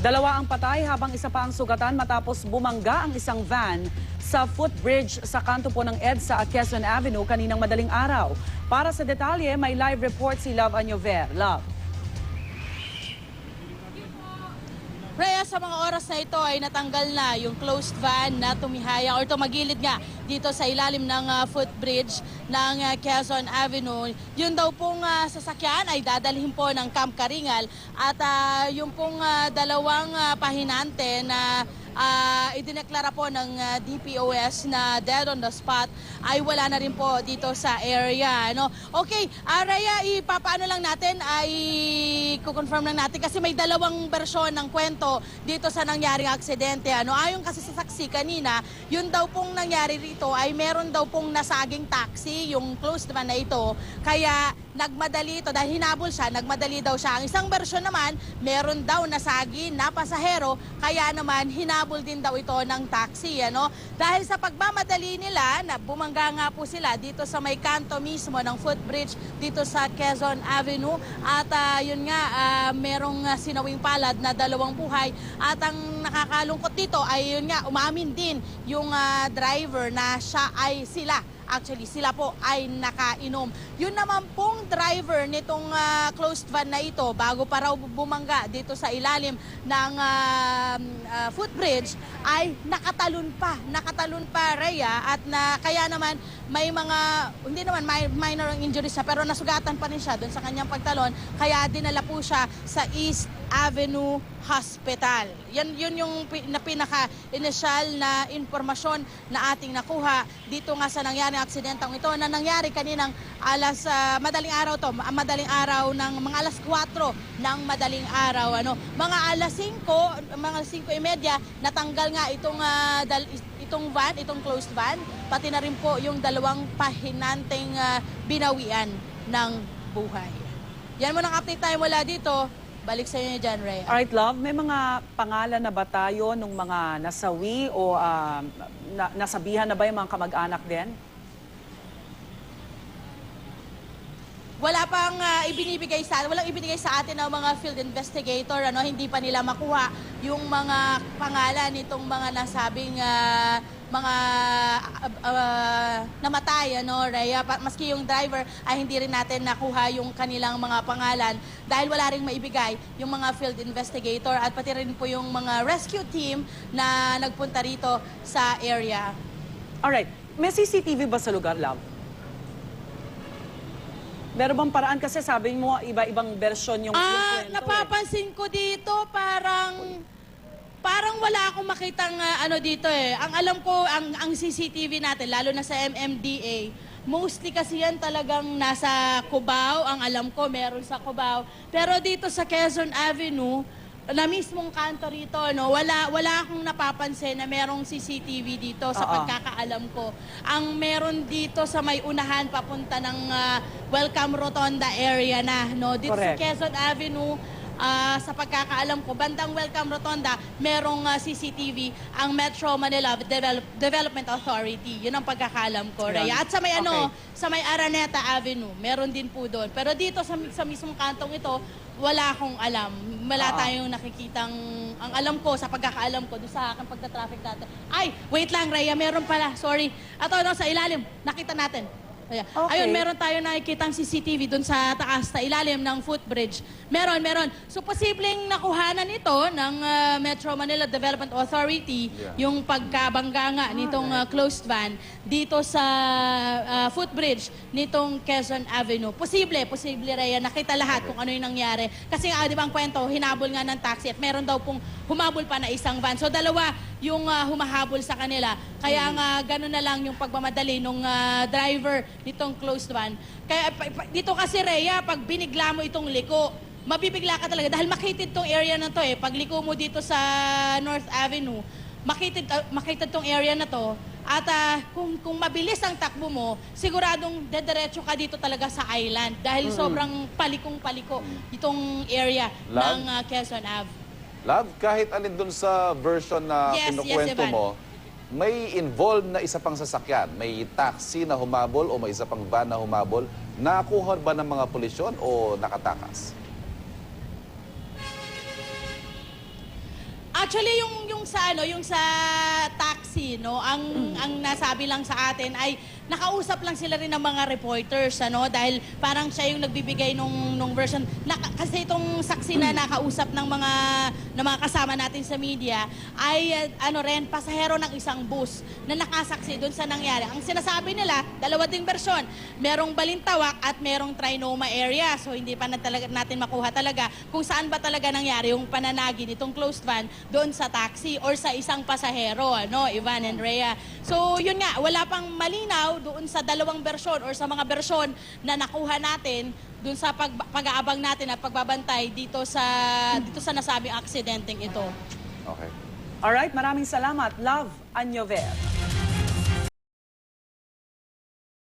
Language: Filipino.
Dalawa ang patay habang isa pa ang sugatan matapos bumangga ang isang van sa footbridge sa kanto po ng EDSA at Quezon Avenue kaninang madaling araw. Para sa detalye, may live report si Love Anyover. Love. Rhea, sa mga oras na ito ay natanggal na yung closed van na tumihaya or tumagilid nga dito sa ilalim ng footbridge ng Quezon Avenue. Yun daw pong sasakyan ay dadalhin po ng Camp Karingal at yung pong dalawang pahinante na idineklara po ng DPOS na dead on the spot ay wala na rin po dito sa area. No? Okay, Rhea, ipapaano lang natin, ay kukonfirm lang natin kasi may dalawang bersyon ng kwento dito sa nangyaring aksidente. Ayon kasi sa saksi kanina, yun daw pong nangyari rito ay meron daw pong nasaging taxi, yung closed van na ito. Kaya nagmadali ito, dahil hinabol siya, nagmadali daw siya. Ang isang bersyon naman, meron daw nasagi na pasahero, kaya naman hinabol din daw ito ng taxi. Dahil sa pagmamadali nila, na bumangga nga po sila dito sa may kanto mismo ng footbridge dito sa Quezon Avenue. At yun nga, merong sinawing palad na dalawang buhay. At ang nakakalungkot dito ay yun nga, umamin din yung driver na sila po ay nakainom. Yun naman pong driver nitong closed van na ito, bago pa raw bumangga dito sa ilalim ng footbridge, ay nakatalon pa, Rhea, at kaya naman may mga, hindi naman minor injuries siya, pero nasugatan pa rin siya doon sa kanyang pagtalon, kaya dinala po siya sa East Avenue Hospital. Yun yung pinaka-initial na impormasyon na ating nakuha dito nga sa nangyaring aksidentang ito na nangyari kaninang madaling araw ng mga alas 4 ng madaling araw. Mga alas 5, mga 5:30, natanggal nga itong van, itong closed van, pati na rin po yung dalawang pahinanteng binawian ng buhay. Yan mo ng update tayo mula dito. Balik sa inyo dyan, Rhea. Alright, Love, may mga pangalan na ba tayo ng mga nasawi o nasabihan na ba yung mga kamag-anak din? Walang ibinigay sa atin ng mga field investigator. Hindi pa nila makuha yung mga pangalan nitong mga nasabing mga namatay, Rhea. Maski yung driver ay hindi rin natin nakuha yung kanilang mga pangalan dahil wala rin maibigay yung mga field investigator at pati rin po yung mga rescue team na nagpunta rito sa area. Alright, may CCTV ba sa lugar, Love? Meron bang paraan kasi sabi mo iba-ibang version yung kwento. Napapansin ko dito parang wala akong makitang dito eh. Ang alam ko, ang CCTV natin, lalo na sa MMDA, mostly kasi yan talagang nasa Cubao. Ang alam ko, meron sa Cubao. Pero dito sa Quezon Avenue, na mismong kanto rito, wala akong napapansin na merong CCTV dito sa pagkakaalam ko. Ang meron dito sa may unahan papunta ng Welcome Rotonda area na, dito Correct. sa Quezon Avenue, sa pagkakaalam ko, bandang Welcome Rotonda, merong CCTV ang Metro Manila Development Authority. Yun ang pagkakaalam ko, Rhea. At sa may sa may Araneta Avenue, meron din po doon. Pero dito sa mismong kantong ito, wala akong alam. Wala tayong nakikitang, ang alam ko, sa pagkakaalam ko, doon sa aking pagta-traffic natin. Ay, wait lang, Rhea, meron pala, sorry. Ito, sa ilalim, nakita natin. Okay. Ayun, meron tayo nakikitang CCTV doon sa taas, sa ilalim ng footbridge. Meron. So, posibleng nakuhanan ito ng Metro Manila Development Authority, yung pagkabangga nga nitong closed van dito sa footbridge nitong Quezon Avenue. Posible, Rhea, nakita lahat kung ano yung nangyari. Kasi di ba ang kwento, hinabol nga ng taxi at meron daw pong humabol pa na isang van. So, dalawa yung humahabol sa kanila. Kaya nga, gano'n na lang yung pagmamadali nung driver nitong closed van. Kaya dito kasi, Rhea, pag binigla mo itong liko, mabibigla ka talaga. Dahil makitid tong area na to eh. Pag liko mo dito sa North Avenue, makitid tong area na to. At kung mabilis ang takbo mo, siguradong dediretso ka dito talaga sa island. Dahil sobrang palikong-paliko itong area ng Quezon Ave. Love, kahit alin dun sa version na kinukwento mo, may involved na isa pang sasakyan. May taxi na humabol o may isa pang van na humabol. Nakuha ba ng mga pulisyon o nakatakas? Actually, yung sa taxi, no, ang nasabi lang sa atin ay nakausap lang sila rin ng mga reporters, ano, dahil parang siya yung nagbibigay nung version. Kasi itong saksi na nakausap ng mga kasama natin sa media ay rin pasahero ng isang bus na nakasaksi doon sa nangyari. Ang sinasabi nila, dalawa ding bersyon. Merong balintawak at merong trinoma area. So hindi pa natin makuha talaga kung saan ba talaga nangyari yung pananagi nitong closed van doon sa taxi or sa isang pasahero, ano, Ivan and Rhea. So yun nga, wala pang malinaw doon sa dalawang bersyon or sa mga bersyon na nakuha natin doon sa pag-aabang natin at pagbabantay dito sa nasabing aksidenteng ito. Okay. Alright, maraming salamat. Love Anyover.